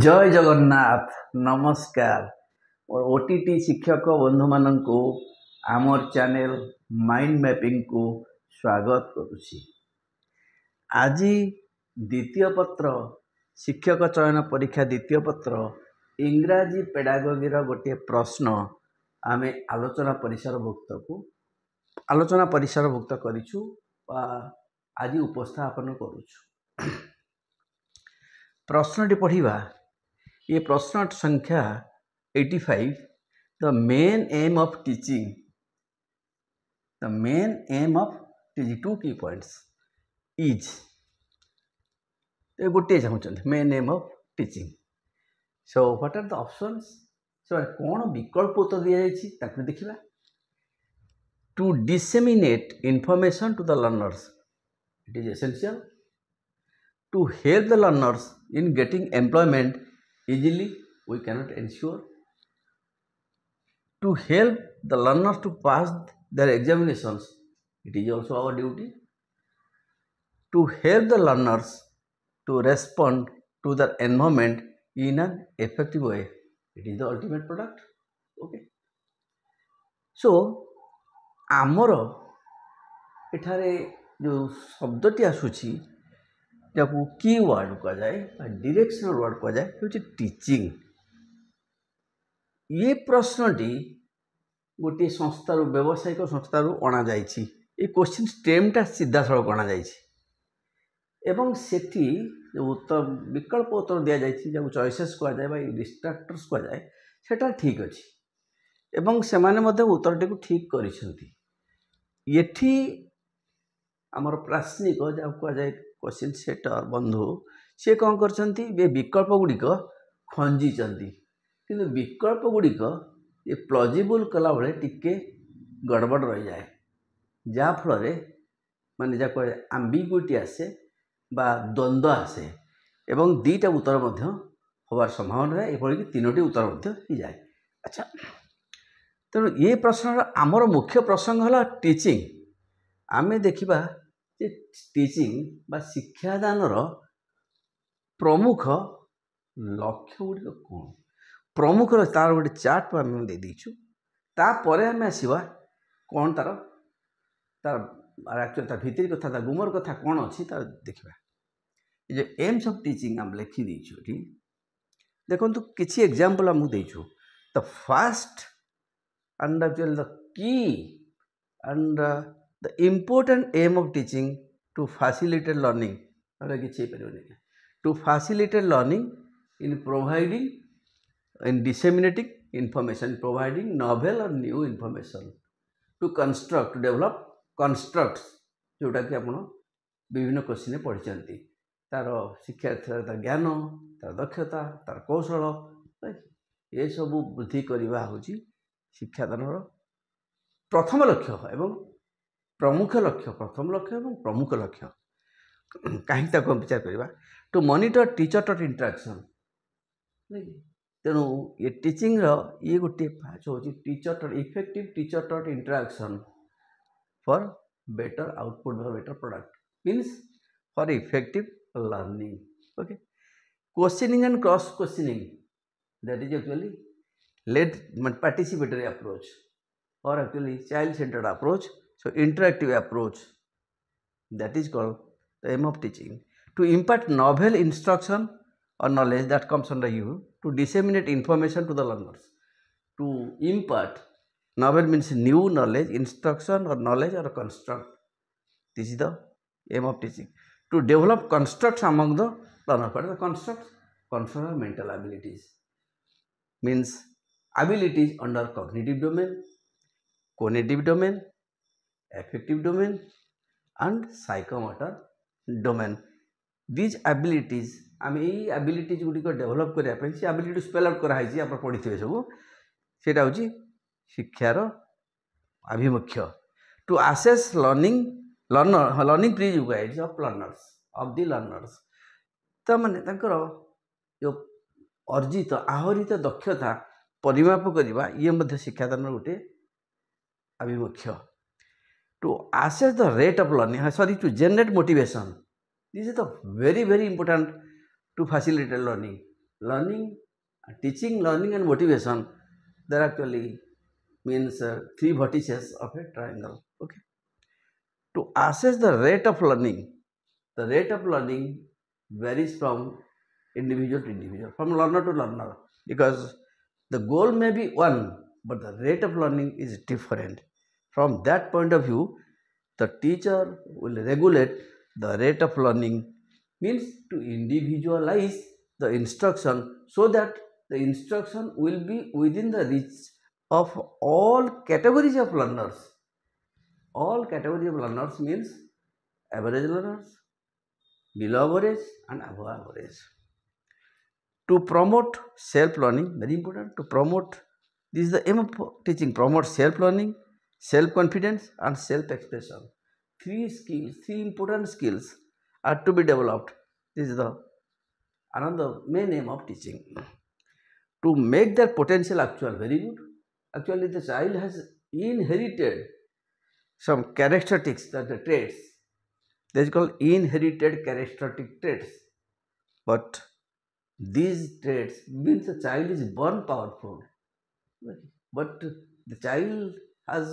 जय जगन्नाथ नमस्कार और ओटीटी शिक्षक बंधु मानू आमर चैनल माइंड मैपिंग को स्वागत करुछि। आज द्वितीय पत्र शिक्षक चयन परीक्षा द्वितीय पत्र इंग्राजी पेडागोगी गोटे प्रश्न आमे आलोचना परिसरभुक्त करिछु आज उपस्थापन करुछु। प्रश्नटी पढ़िबा। ये प्रश्न संख्या 85। The main aim of teaching. The main aim of teaching 2 key points is गोटे चाहते main aim of teaching. So what are the options? So कौन विकल्प उत्तर दिया जाए देखा। To disseminate information to the learners, it is essential. To help the learners in getting employment easily, we cannot ensure. To help the learners to pass their examinations, it is also our duty. To help the learners to respond to their environment in an effective way, it is the ultimate product. Okay. So, आमर एठारे जो शब्दटी आसुची जब की word कह जाए directional word कह जाए हूँ टीचिंग। ये प्रश्नटी गोटे संस्थार व्यावसायिक संस्थार अणा जाइए। ये क्वेश्चन स्टेमटा सीधा सड़क अणा जाइए सेठी जो उत्तर विकल्प उत्तर दि जाए चॉइसेस कह जाए डिस्ट्राक्टर्स कह जाए सेटा ठीक अच्छी एवं से उत्तरटी को ठीक करिसेंती। येठी आमर प्राश्निक जहाँ कह जाए क्वेश्चन सेटर बंधु सी कौन कर विकल्प गुड़िक खंजी कि विकल्प गुड़िक ये प्लॉजिबल कला बेले टिके गड़बड़ रही जाए जहाँफल माने जहाँ कह आम्बिग्यूटी आसे बा द्वंद्व आसे एवं दीटा उत्तर हबार संभावना है ये तीनोटी उत्तर हो जाए। अच्छा तेणु ये प्रश्न आमर मुख्य प्रसंग है टीचिंग। आमे देखिबा टीचिंग बा शिक्षादान प्रमुख लक्ष्य गुड़िक कौन प्रमुख तार गोटे चार्ट आम दे दीचु। तापर आम आसवा कौन तार तार एक्चुअली तार भितर कथा तार गुमर कथा कौन अच्छी तार देखा। ये एम्स ऑफ टीचिंग आम लिखी देचु ये देखो किसी एग्जांपल आमको देचु। The first and actually the key and the important aim of teaching to facilitate learning, to facilitate learning in providing in disseminating information, providing novel or new information, to construct, to develop constructs जोटा कि आप विभिन्न question पढ़ी तार शिक्षार्थी तार ज्ञान तार दक्षता तार कौशल ये सब वृद्धि करवा हूँ शिक्षादान प्रथम लक्ष्य एवं प्रमुख लक्ष्य। प्रथम लक्ष्य और प्रमुख लक्ष्य कहीं विचार करवा to monitor teacher taught interaction. तेणु ये टीचिंग ये गोटे हूँ teacher taught effective teacher taught interaction for better output for better product means for effective learning. Okay. Questioning and cross questioning that is actually led participatory approach और actually child centred approach. So interactive approach, that is called the aim of teaching. To impart novel instruction or knowledge that comes under you, to disseminate information to the learners. To impart novel means new knowledge, instruction or knowledge or construct. This is the aim of teaching. To develop constructs among the learners. What are the constructs? Confer mental abilities. Means abilities under cognitive domain, cognitive domain, affective domain and psychomotor domain. These abilities आम यही abilities गुड़िक develop करने से ability spell out कराई आप पढ़ी थे सब से हूँ शिक्षार आभिमुख्य। To assess learning learner learning pre guides of learners of the learners तो माने जो अर्जित आहरित दक्षता परिमाप करवा ये शिक्षादान गोटे आभिमुख्य। To assess the rate of learning, to generate motivation. This is the very important to facilitate learning. learning, teaching, learning and motivation, there actually means three vertices of a triangle. Okay. To assess the rate of learning, the rate of learning varies from individual to individual, from learner to learner, because the goal may be one, but the rate of learning is different. From that point of view, the teacher will regulate the rate of learning, means to individualize the instruction so that the instruction will be within the reach of all categories of learners. All categories of learners means average learners, below average and above average. To promote self-learning, very important, to promote, this is the aim of teaching, promote self-learning, self-confidence and self-expression. Three skills, three important skills are to be developed. This is the another main aim of teaching. To make their potential actual, very good. Actually, the child has inherited some characteristics, that the traits, that is called inherited characteristic traits. But these traits means the child is born powerful, but the child has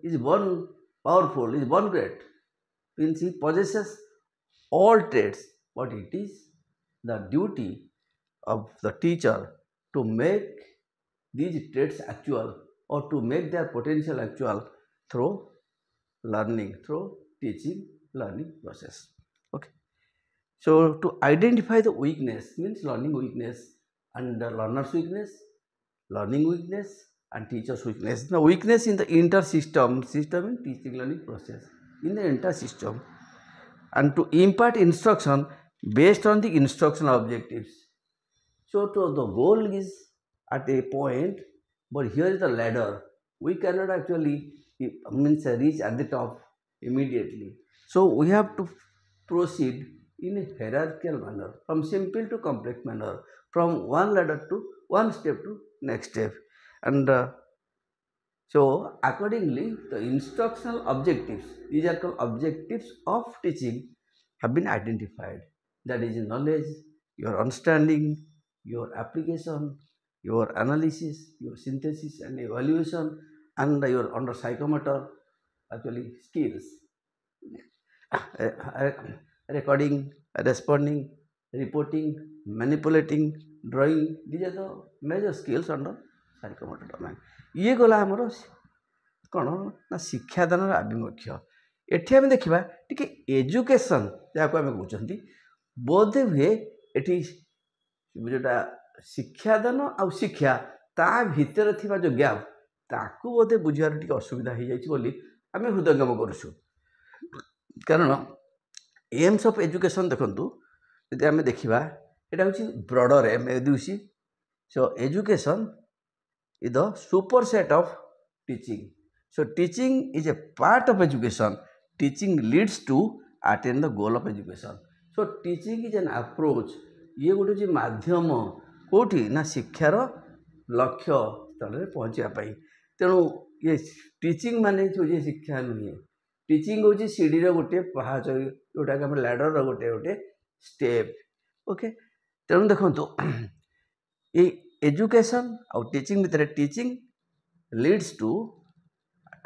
is born powerful, is born great, means he possesses all traits. But it is the duty of the teacher to make these traits actual, or to make their potential actual through learning, through teaching learning process. Okay. So to identify the weakness, means learning weakness and learner's weakness, learning weakness and teacher's weakness. The weakness in the system in teaching learning process, in the entire system, and to impart instruction based on the instructional objectives. So to the goal is at a point, but here is the ladder. We cannot actually means reach at the top immediately. So we have to proceed in a hierarchical manner, from simple to complex manner, from one ladder to one step to next step. And so accordingly, the instructional objectives, these are called objectives of teaching, have been identified. That is knowledge, your understanding, your application, your analysis, your synthesis and evaluation, and your under psychomotor actually skills. Recording, responding, reporting, manipulating, drawing, these are the major skills under psychomotor domain. ये गला आमर कौन ना शिक्षादान आभिमुख्य। एठी आम देखा T education जहाँ आम कहते बोधे हुए ये जोटा शिक्षादान आ शिक्षा ता भितर थिबा जो गैप ताकू बोधे बुझार टी असुविधा हो जाए आम हृदयंगम करूँ। कारण एम्स ऑफ एजुकेशन देखु यदि आम देखा यहाँ हूँ ब्रॉडर एम एदुसी। So education is the superset of teaching. So teaching is a part of education. Teaching leads to attain the goal of education. So teaching is an approach. ये गोटे माध्यम कौटी ना शिक्षार लक्ष्य स्थल में पहुँचापी। तेणु ये टीचिंग माने जो शिक्षा नुहे, टीचिंग हूँ सीढ़ी गोटे पहाच जोटा कि लैडर गोटे गोटे स्टेप। ओके। तेणु देखो ये एजुकेशन और टीचिंग भितर teaching leads to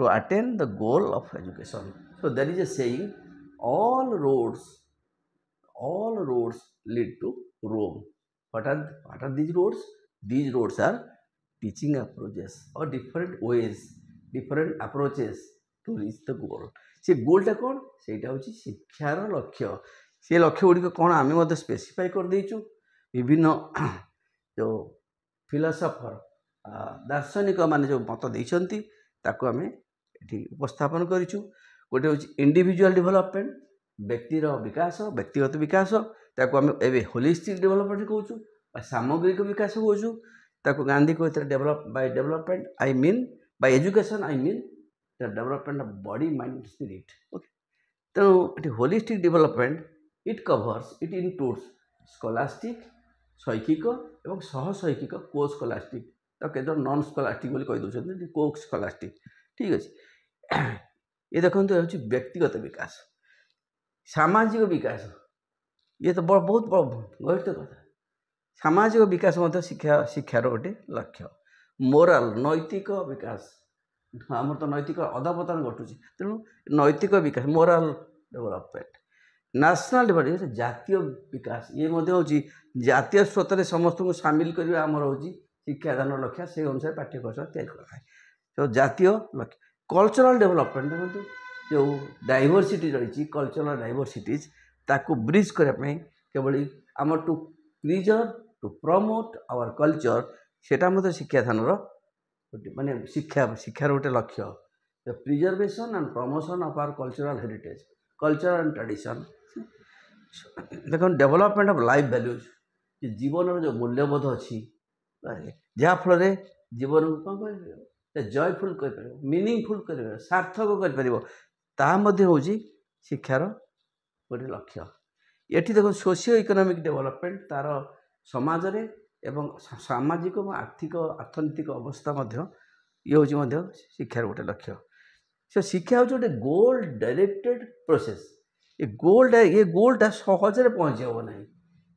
attain the goal of education. So there is a saying all roads lead to Rome. What are these roads? These roads are teaching approaches or different ways, different approaches to reach the goal. से गोलटा कौन से हूँ शिक्षार लक्ष्य। से लक्ष्य गुड़िक कौन आम स्पेसीफाई कर देचु विभिन्न जो फिलोसफर दार्शनिक माने जो मत देइछंती ताको आमे एठी उपस्थापन करिछु। गोटे हूँ इंडिविजुअल डेभलपमेंट, व्यक्तिर विकास, व्यक्तिगत विकास, ताको आमे एबे होलिस्टिक डेभलपमेंट कहूछु, सामग्रिक विकास कहूछु। ताको गांधी कहते develop by development I mean by education I mean the development of body mind spirit. Okay. तेणु ये holistic development it covers, it includes scholastic, शैक्षिक और सहशैक्षिक को स्कॉलास्टिक, तो केते नॉन स्कॉलास्टिक बोली कहि दोछन को स्कॉलास्टिक। ठीक अछि। ये देखंतु होछि व्यक्तिगत विकास, सामाजिक विकास, ये तो बहुत गहिर कथा। सामाजिक विकास शिक्षार गोटे लक्ष्य। मोराल नैतिक विकास आमर तो नैतिक अधपतन घटुची तेणु नैतिक विकास मोराल डेवलपमेंट। नेशनल डेवलपमेंट जातीय विकास ये हूँ जातीय स्रोत में समस्त को सामिल करने आमर हूँ शिक्षादान लक्ष्य से अनुसार पाठ्यक्रम तैयारी कराए। तो जातीय लक्ष्य कल्चरल डेवलपमेंट देखो जो डाइवर्सिटी रही कल्चरल डाइवर्सिटीज ताकू ब्रिज करने केवल आम to preserve to promote our culture सेटा मत शिक्षादान माने शिक्षार गोटे लक्ष्य। The preservation and promotion of our cultural heritage culture and tradition. देखो डेवलपमेंट ऑफ लाइफ वैल्यूज जीवन जो मूल्यबोध अच्छी जहाँफल जीवन को कौन कर जयफुल कर मीनिंगफुल कर सार्थक कर हूँ शिक्षार गोटे लक्ष्य। ये देखो सोशियो इकोनॉमिक डेवलपमेंट तार समाज रे एवं सामाजिक और आर्थिक अर्थनैतिक अवस्था ये हूँ शिक्षार गोटे लक्ष्य। से शिक्षा हूँ गोटे गोल डायरेक्टेड प्रोसेस। ये गोलटा सहजरे पहुँची हम ना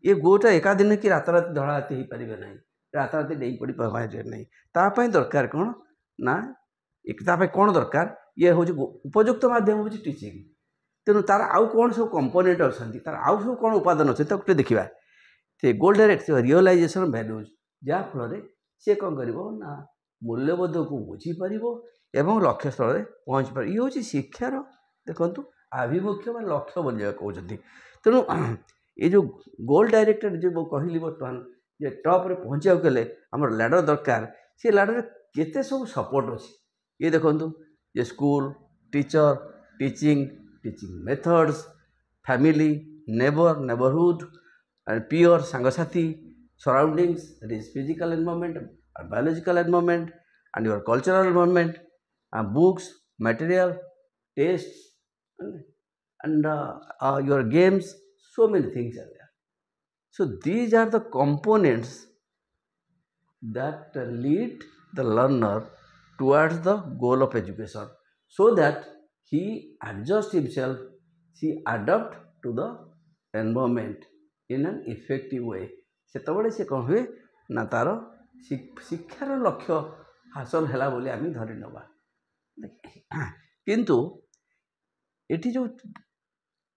ये गोलटा एका दिन कि राताराति धड़ाती हो पारे ना राताराति डेई पड़ी पारे ना तापाई दरकार कौन ना कौन दरकार ये हूँ उपयुक्त मध्यम हूँ टीचिंग। तेणु तार आउ कौन सब कंपोनेंट अच्छा तार आउ सब कौन उपादान अच्छे गोटे देखा से गोल डायरेक्ट रियलाइजेशन वैल्यूज जहाँफल सी कौन कर मूल्यबोध को बुझीपर एवं लक्ष्य स्थल में पहुँची पार ये हूँ शिक्षार देखु आभिमुख्य व लक्ष्य बोलिया कहते। तेणु ये जो गोल डायरेक्टेड जो कहली बर्तमान जे टॉप रे पहुँचा गले आम लैडर दरकार से लैडर केते सब सपोर्ट अच्छी ये देखु जे school teacher teaching methods family neighbour neighbourhood and peer सांगसाथी surroundings that is physical environment biological environment and your cultural environment books material test and your games, so many things are there. So these are the components that lead the learner towards the goal of education so that he adjusts himself, he adapt to the environment in an effective way। सेतबले से कौन हुए ना तार शिक्षार लक्ष्य हासिल है बोली आम धरी नवा। किंतु एटी जो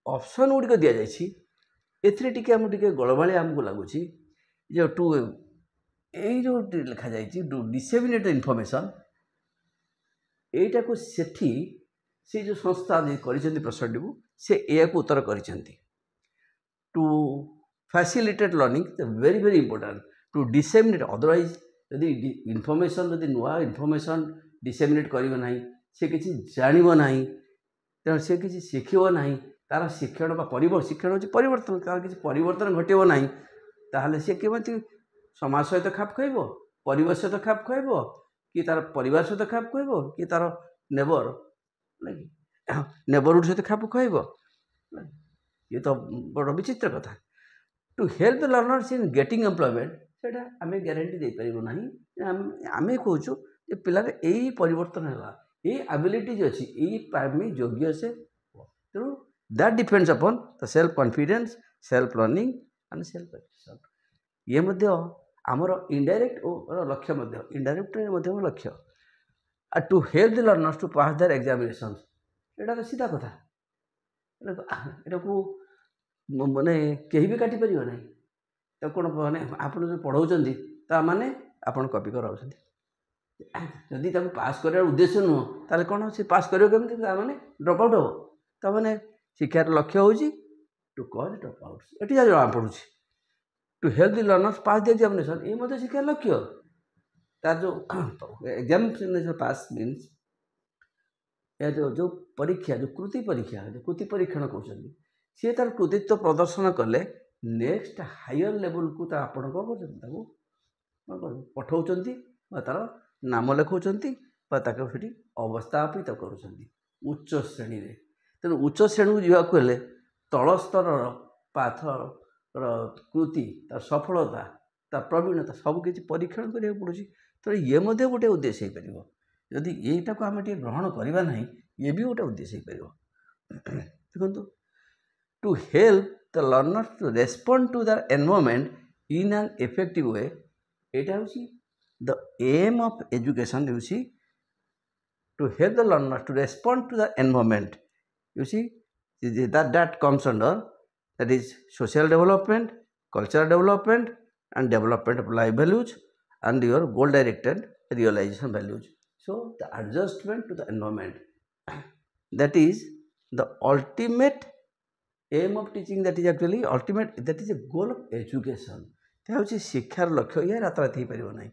ऑप्शन गुड़िक दि जाए आम गलभाली आमको लगुच जो टू यही जो लिखा जाए टू डिसेमिनेट इनफॉरमेशन यहीटा को सेठी से जो संस्था कर प्रश्न को से या उत्तर कर to facilitate learning very very important to disseminate otherwise यदि इनफॉरमेशन यदि नुआ इनफॉरमेशन डिसेमिनेट करना से किसी जानव ना तेणु सी किसी शिखब ना तार शिक्षण शिक्षण हूँ परिवर्तन तार किसी परिवर्तन घटव ना ताहले सी केमती समाज सहित खाप खुब परिवेश सहित खाप खुब कि तार परिवार सहित खाप खुब कि तार नेबर नेबरहुड सहित खाप खुब ये तो बड़ विचित्र कथा। To help the learners in getting employment से आम ग्यारंटी दे पारू ना आम कहूँ पिलार यही परिवर्तन है ये एबिलिटीज अच्छी ये योग्य से तेणु that depends upon the self confidence self learning and self action. ये आमर इनडायरेक्ट लक्ष्य इनडायरेक्ट लक्ष्य to help the learners to pass their examination एटा तो सीधा कथा एटा को माने कहीं भी काटी पार ना तो कौन मैंने आप जो पढ़ाऊँ ताने आप कॉपी कराऊँ जदि पास कर उद्देश्य नुह ताले कौन से पास कर मैंने ड्रप आउट हम तमें शिक्षार लक्ष्य हूँ टू कज ड्रप आउट ये जना पड़ू to help the learners pass the examination ये शिक्षार लक्ष्य तार जो एग्जामिनेशन पास मीन्स या जो परीक्षा जो कृति परीक्षण कहते सी तार कृतित्व प्रदर्शन कले नेक्स्ट हायर लेवल को आपण कौन पठाऊँ तार नाम लिखाऊँ अवस्थापित कर उच्च श्रेणी रे। तेणु उच्च श्रेणी को जावाक हेले तल स्तर पाथर कृति तार सफलता तार प्रवीणता सबकि परीक्षण करा पड़ू। तेणु ये गोटे उद्देश्य हो पार जदि यहीटा को आम ग्रहण करवा ना ये भी गोटे उद्देश्य हो पार। देखो to help the learners to respond to their environment in an effective way एटा होची द एम ऑफ एजुकेशन होची to help the learner to respond to the environment. You see, that comes under, that is social development, cultural development, and development of life values, and your goal directed realization values. So the adjustment to the environment, that is the ultimate aim of teaching, that is actually ultimate, that is a goal of education. ଏହା ହେଉଛି ଶିକ୍ଷାର ଲକ୍ଷ୍ୟ। ଇଏ ରାତାରାତି ହେଇପାରିବ ନାହିଁ।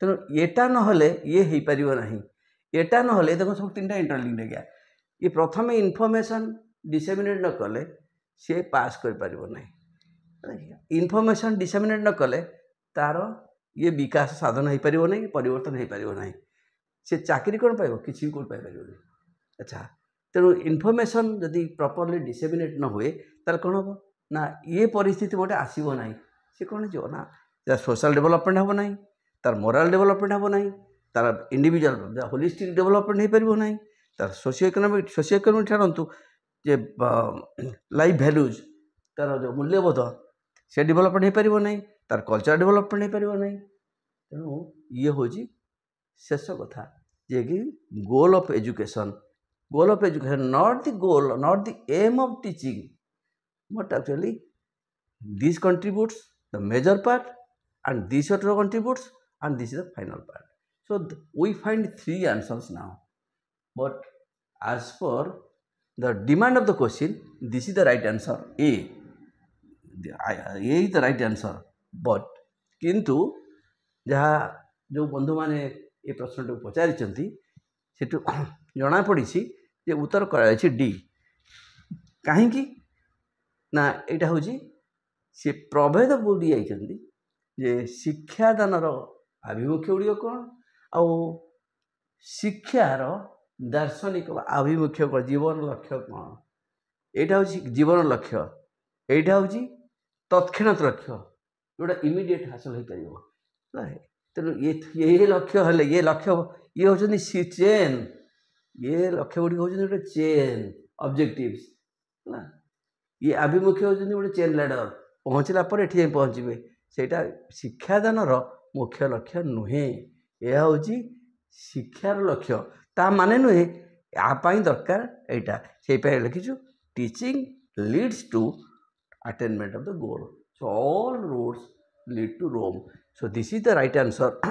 ତେଣୁ ଏଟା ନହେଲେ ଇଏ ହେଇପାରିବ ନାହିଁ। ଏଟା ନହେଲେ ଦେଖ ସବୁ ତିନିଟା ଇଣ୍ଟରଲିଙ୍କ୍ ଆଜ୍ଞା। ଇଏ ପ୍ରଥମେ ଇନଫର୍ମେସନ୍ ଡିସେମିନେଟ୍ ନ କଲେ ସିଏ ପାସ୍ କରିପାରିବ ନାହିଁ। ଇନଫର୍ମେସନ୍ ଡିସେମିନେଟ୍ ନ କଲେ ତା'ର ଇଏ ବିକାଶ ସାଧନ ହେଇପାରିବ ନାହିଁ, ପରିବର୍ତ୍ତନ ହେଇପାରିବ ନାହିଁ। ସେ ଚାକିରି କ'ଣ ପାଇବ? କିଛି ବି କେଉଁଠି ପାଇପାରିବନି। ଆଚ୍ଛା, ତେଣୁ ଇନଫର୍ମେସନ୍ ଯଦି ପ୍ରପରଲି ଡିସେମିନେଟ୍ ନ ହୁଏ ତାହେଲେ କ'ଣ ହେବ ନା ଇଏ ପରିସ୍ଥିତି ଗୋଟେ ଆସିବ ନାହିଁ। ସେ କ'ଣ ହେଇଯିବ ନା ତାର ସୋଶାଲ୍ ଡେଭଲପମେଣ୍ଟ ହେବ ନାହିଁ, ତାର ମୋରାଲ୍ ଡେଭଲପମେଣ୍ଟ ହେବ ନାହିଁ, ତାର ଇଣ୍ଡିଭିଜୁଆଲ୍ ହୋଲିଷ୍ଟିକ୍ ଡେଭଲପମେଣ୍ଟ ହେଇପାରିବ ନାହିଁ, ତାର ସୋସିଓ ଇକୋନୋମିକ୍ ଛାଡ଼ନ୍ତୁ, ଯେ ଲାଇଫ୍ ଭ୍ୟାଲ୍ୟୁଜ୍, ତାର ଯେଉଁ ମୂଲ୍ୟବୋଧ ସେ ଡେଭଲପମେଣ୍ଟ ହେଇପାରିବ ନାହିଁ, ତାର କଲଚର୍ ଡେଭଲପମେଣ୍ଟ ହେଇପାରିବ ନାହିଁ। ତେଣୁ ଇଏ ହେଉଛି ଶେଷ କଥା, ଯିଏକି goal of education. Goal of education, not the goal, not the aim of teaching, but actually this contributes the major part, and this also contributes, and this is the final part. So we find three answers now, but as per the demand of the question, this is the right answer, A. A is the right answer, but किंतु जहाँ जो बंधु माने ये प्रश्न पचारि सेठू जना पड़ी जे उत्तर कराई डी। कहीं ना यहाँ हूँ सी प्रभेद बुझी जाइए जे शिक्षादानर आभिमुख्य गुड़िक कौन आउ शिक्षार दार्शनिक आभिमुख्य कौन, जीवन लक्ष्य कौन। यहाँ हूँ जीवन लक्ष्य, यहाँ हूँ तत्क्षणात लक्ष्य जोटा इमिडिएट हासिल हो पार। तेणु ये लक्ष्य हेले ये लक्ष्य ये होती सी चेन, ये लक्ष्य गुड़ी हूँ गोटे चेन ऑब्जेक्टिव्स है। ये आभिमुख्य होती गोटे चेन लैडर, पहुँचला पर ये पहुँचे सेटा शिक्षादानर मुख्य लक्ष्य नुहे। यह हूँ शिक्षार लक्ष्य, ता माने नुहे यापाई दरकार यहाँ से लिखीचु teaching leads to attainment of the goal, so all roads lead to Rome. So this is the right answer.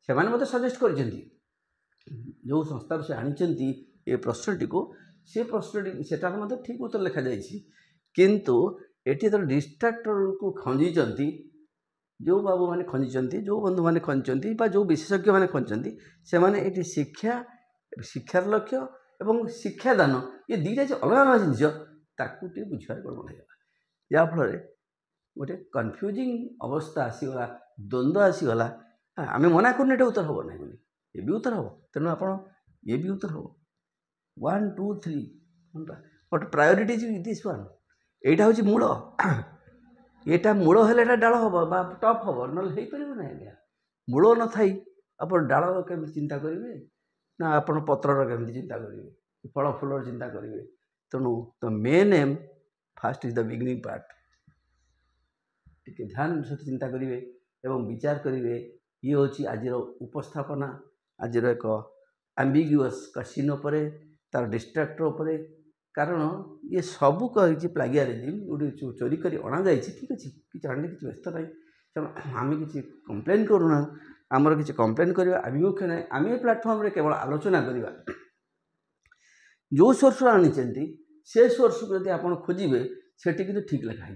से मत सजेस्ट कर जो संस्था से आनी ये प्रश्नटी को, से प्रश्नटी से मत ठीक उत्तर लिखा जाए, किंतु एटी तो डिस्ट्राक्टर को खंजी जो बाबू मैंने खंजी, जो बंधु मैंने खंजी, जो विशेषज्ञ मैंने खंजी, से मैंने ये शिक्षा, शिक्षार लक्ष्य एवं शिक्षादान ये दुईटा जो अलग अलग जिनिस ताकू बुझार गड़बड़ होगा, जहाँफल गोटे कन्फ्यूजिंग अवस्था आसीगला, द्वंद्व आसीगला। आम मना कर उत्तर हम ना बोली ये भी उत्तर हम, तेणु आप ये भी उत्तर हम 1 2 3 बट प्रायोरिटी दिस वन। यहाँ हूँ मूल, यहाँ मूल हेल्ला डाल हम टप हम ना हो पार ना। आज्ञा मूल न थी आप डाल केमी चिंता करेंगे ना, आप पत्रर केमी चिंता करेंगे, फल फूलर चिंता करेंगे। तेणु the main M fast is the beginning part. टिके ध्यान सहित चिंता करेंगे एवं विचार करेंगे। ये हूँ आज उपस्थापना, आज एक एम्बिग्युअस क्वेश्चन उपर, तार डिस्ट्राक्टर उपर, कारण ये सबू कही प्लागियारिज्म गोटे चोरी कर अणा जाए। ठीक अच्छे कि आने किसी व्यस्त ना, आम किसी कम्प्लेन करूना, आमर किसी कम्प्लेन करवा आभिमुख्य ना। आम ये प्लाटफर्म केवल आलोचना करवा, जो सोर्स आनी से सोर्स को यदि आप खोजे से ठीक लिखाई,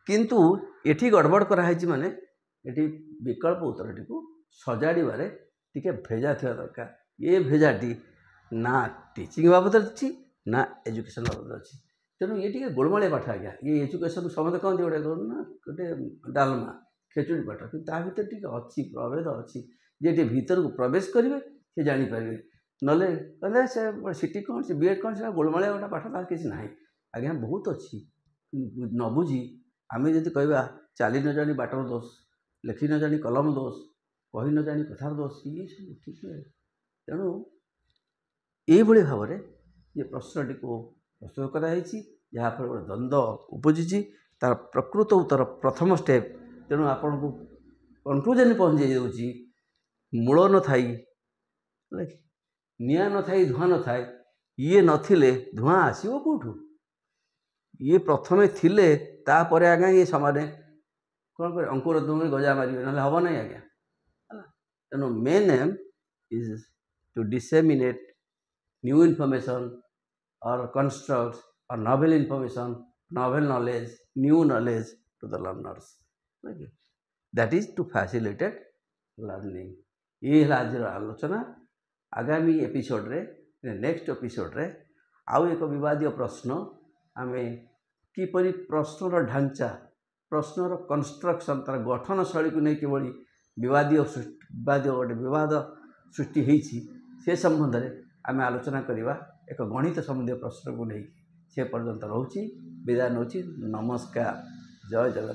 किंतु एठी गड़बड़ कराई माने एठी विकल्प उत्तरटी को सजाड़े टिके भेजा थी दरकार। ये भेजाटी ना टीचिंग बाबद अच्छी ना एजुकेशन बाबद अच्छी। तेणु ये टे गोलमालिया पाठ आज्ञा। ये एजुकेशन समझते कहते गोटे ना गोटे डालमा खेचुड़ी पाठ, कि भर टे अच्छी प्रभेद अच्छी जे भीतर को प्रवेश करेंगे से जानीपारे, नले कहते से सीटी कौन से बीएड कौन से गोलमालिया गोटा पाठ तार किसी ना। आज्ञा बहुत अच्छी न बुझी आम जब कह चली न जानी बाटर दोष, लिखि न जानी कलम दोष, कही न जानी कथार दोष, ये सब ठीक है। तेणु ये भाव में ये प्रश्नटी को प्रस्तुत कराई, जहाँफल गोटे द्वंद्व उपजी तार प्रकृत उत्तर प्रथम स्टेप। तेणु आपण को कनक्लूजन पहुँचे जाऊँगी मूल न थाई निआ न थाई धूआं न थाए ये नथिले धूआं आसीबो कोठू ये प्रथमे थिले तापर आज्ञा ये समाने कौन कर अंकुर तुम गजा मारे ना हम ना आज्ञा तेणु main aim is to disseminate new information और कंस्ट्रक्ट और novel information novel knowledge new knowledge to the learners that is to facilitate learning ये आज आलोचना आगामी एपिसोड रे नेक्स्ट एपिसोड रे आउ एक विवादीय प्रश्न आमे किपरि प्रश्नर ढांचा प्रश्नर कंस्ट्रक्शन तार गठन शैली को नहीं किभली विवादीय गोटे विवाद सृष्टि होती से संबंध में आम आलोचना करवा एक गणित संबंधी प्रश्न को नहीं से पर्यंत रोची विदाय नौची नमस्कार जय जगन्नाथ।